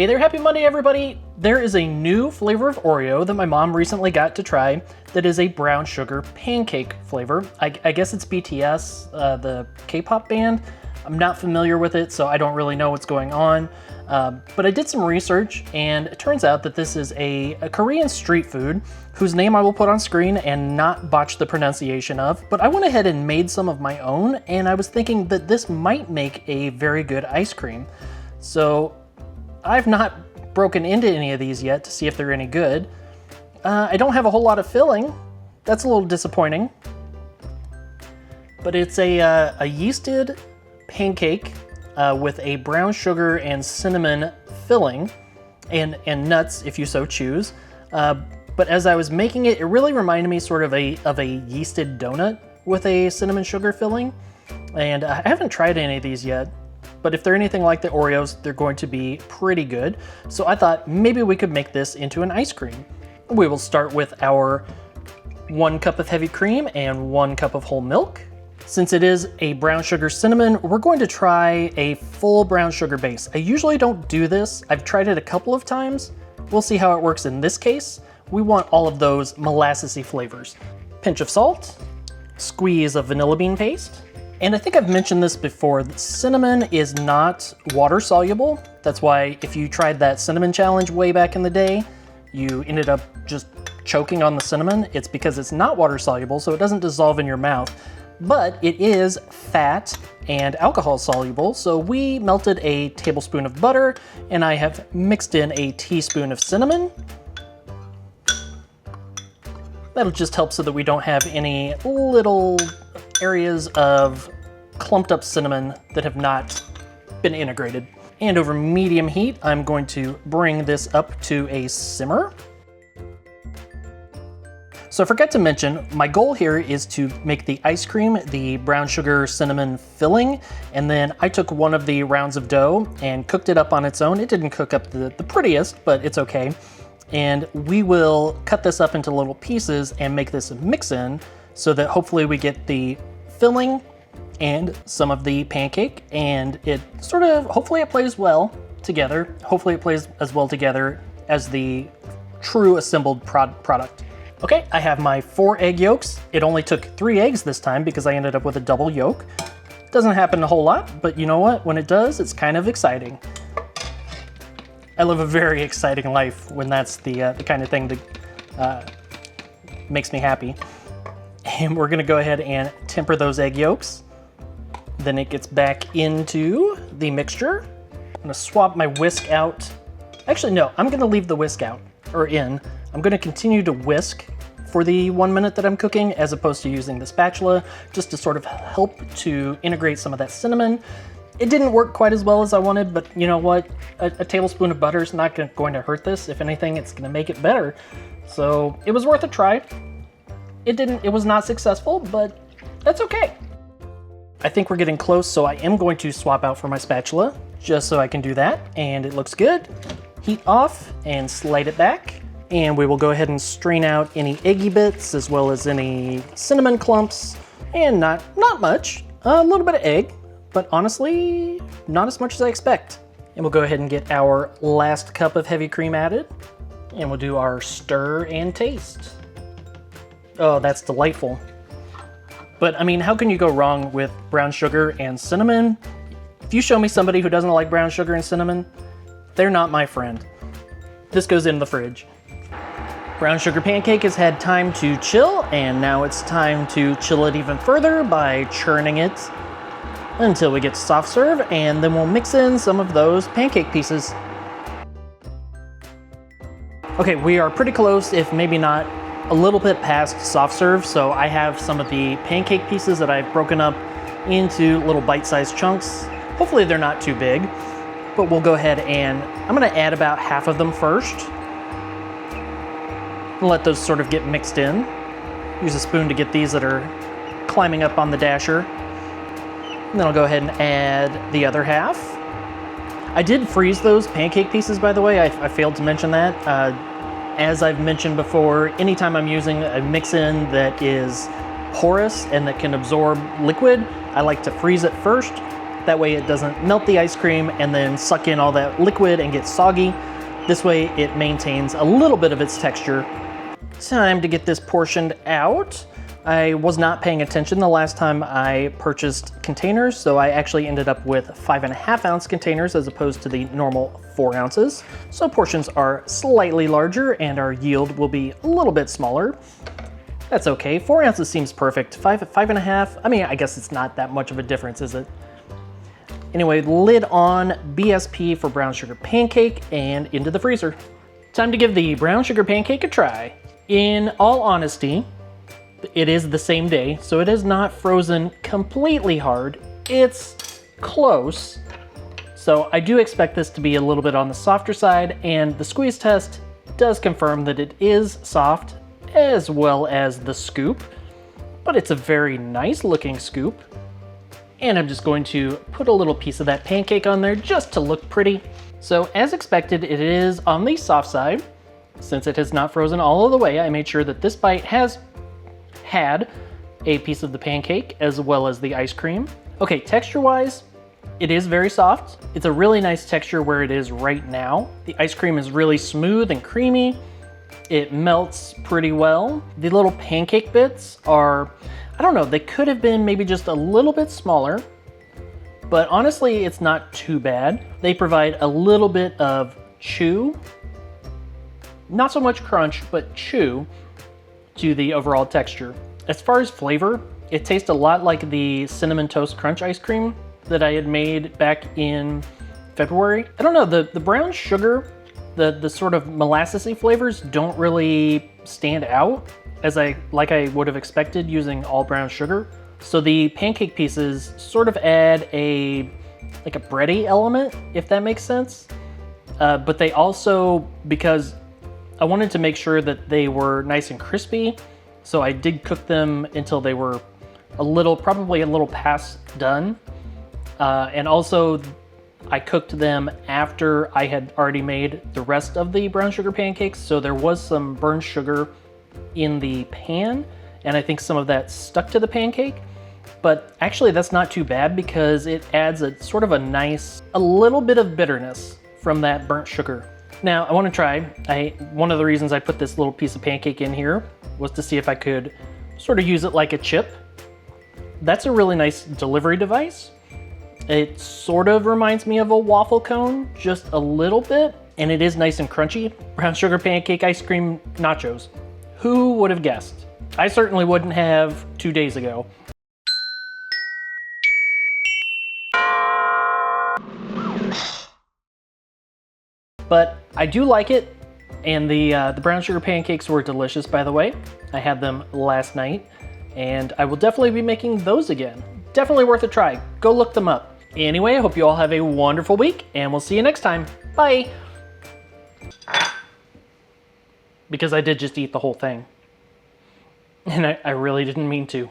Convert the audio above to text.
Hey there, happy Monday everybody! There is a new flavor of Oreo that my mom recently got to try that is a brown sugar pancake flavor. I guess it's BTS, the K-pop band. I'm not familiar with it, so I don't really know what's going on. But I did some research, and it turns out that this is a Korean street food whose name I will put on screen and not botch the pronunciation of. But I went ahead and made some of my own, and I was thinking that this might make a very good ice cream. So I've not broken into any of these yet to see if they're any good. I don't have a whole lot of filling. That's a little disappointing. But it's a yeasted pancake with a brown sugar and cinnamon filling and nuts if you so choose. But as I was making it, it really reminded me sort of of a yeasted donut with a cinnamon sugar filling. And I haven't tried any of these yet. But if they're anything like the Oreos, they're going to be pretty good. So I thought maybe we could make this into an ice cream. We will start with our 1 cup of heavy cream and 1 cup of whole milk. Since it is a brown sugar cinnamon, we're going to try a full brown sugar base. I usually don't do this. I've tried it a couple of times. We'll see how it works in this case. We want all of those molassesy flavors. Pinch of salt, squeeze of vanilla bean paste. And I think I've mentioned this before, that cinnamon is not water soluble. That's why if you tried that cinnamon challenge way back in the day, you ended up just choking on the cinnamon. It's because it's not water soluble, so it doesn't dissolve in your mouth. But it is fat and alcohol soluble, so we melted a tablespoon of butter, and I have mixed in a teaspoon of cinnamon. That'll just help so that we don't have any little areas of clumped up cinnamon that have not been integrated. And over medium heat, I'm going to bring this up to a simmer. So I forgot to mention, my goal here is to make the ice cream the brown sugar cinnamon filling, and then I took one of the rounds of dough and cooked it up on its own. It didn't cook up the prettiest, but it's okay. And we will cut this up into little pieces and make this a mix-in so that hopefully we get the filling and some of the pancake, and it sort of, hopefully it plays well together. Hopefully it plays as well together as the true assembled product. Okay, I have my 4 egg yolks. It only took 3 eggs this time because I ended up with a double yolk. Doesn't happen a whole lot, but you know what? When it does, it's kind of exciting. I live a very exciting life when that's the kind of thing that makes me happy. And we're gonna go ahead and temper those egg yolks. Then it gets back into the mixture. I'm gonna swap my whisk out. Actually, no, I'm gonna leave the whisk out, or in. I'm gonna continue to whisk for the 1 minute that I'm cooking, as opposed to using the spatula, just to sort of help to integrate some of that cinnamon. It didn't work quite as well as I wanted, but you know what? A tablespoon of butter is not going to hurt this. If anything, it's gonna make it better. So it was worth a try. It was not successful, but that's okay. I think we're getting close, so I am going to swap out for my spatula, just so I can do that, and it looks good. Heat off and slide it back, and we will go ahead and strain out any eggy bits, as well as any cinnamon clumps, and not much, a little bit of egg, but honestly, not as much as I expect. And we'll go ahead and get our last cup of heavy cream added, and we'll do our stir and taste. Oh, that's delightful. But I mean, how can you go wrong with brown sugar and cinnamon? If you show me somebody who doesn't like brown sugar and cinnamon, they're not my friend. This goes in the fridge. Brown sugar pancake has had time to chill, and now it's time to chill it even further by churning it until we get soft serve, and then we'll mix in some of those pancake pieces. Okay, we are pretty close, if maybe not a little bit past soft serve, so I have some of the pancake pieces that I've broken up into little bite-sized chunks. Hopefully they're not too big, but we'll go ahead and I'm gonna add about half of them first and let those sort of get mixed in. Use a spoon to get these that are climbing up on the dasher. And then I'll go ahead and add the other half. I did freeze those pancake pieces, by the way. I failed to mention that. As I've mentioned before, anytime I'm using a mix-in that is porous and that can absorb liquid, I like to freeze it first That way it doesn't melt the ice cream and then suck in all that liquid and get soggy. This way it maintains a little bit of its texture. Time to get this portioned out. I was not paying attention the last time I purchased containers, so I actually ended up with 5.5 ounce containers as opposed to the normal 4 ounces. So portions are slightly larger and our yield will be a little bit smaller. That's okay, 4 ounces seems perfect. 5.5, I mean, I guess it's not that much of a difference, is it? Anyway, lid on, BSP for brown sugar pancake, and into the freezer. Time to give the brown sugar pancake a try. In all honesty, it is the same day, so it is not frozen completely hard. It's close. So I do expect this to be a little bit on the softer side, and the squeeze test does confirm that it is soft, as well as the scoop, but it's a very nice looking scoop. And I'm just going to put a little piece of that pancake on there just to look pretty. So as expected, it is on the soft side. Since it has not frozen all of the way, I made sure that this bite has had a piece of the pancake as well as the ice cream. Okay, texture-wise, it is very soft. It's a really nice texture where it is right now. The ice cream is really smooth and creamy. It melts pretty well. The little pancake bits are, I don't know, they could have been maybe just a little bit smaller, but honestly, it's not too bad. They provide a little bit of chew, not so much crunch, but chew to the overall texture. As far as flavor, it tastes a lot like the Cinnamon Toast Crunch ice cream that I had made back in February. I don't know, the brown sugar, the sort of molassesy flavors don't really stand out as I would have expected using all brown sugar. So the pancake pieces sort of add like a bready element, if that makes sense. But they also, because I wanted to make sure that they were nice and crispy, so I did cook them until they were probably a little past done. And also I cooked them after I had already made the rest of the brown sugar pancakes, so there was some burnt sugar in the pan, and I think some of that stuck to the pancake. But actually that's not too bad because it adds a sort of a little bit of bitterness from that burnt sugar. Now I want to try, one of the reasons I put this little piece of pancake in here was to see if I could sort of use it like a chip. That's a really nice delivery device. It sort of reminds me of a waffle cone, just a little bit, and it is nice and crunchy. Brown sugar pancake ice cream nachos. Who would have guessed? I certainly wouldn't have 2 days ago. But I do like it, and the brown sugar pancakes were delicious, by the way. I had them last night, and I will definitely be making those again. Definitely worth a try. Go look them up. Anyway, I hope you all have a wonderful week, and we'll see you next time. Bye! Because I did just eat the whole thing. And I really didn't mean to.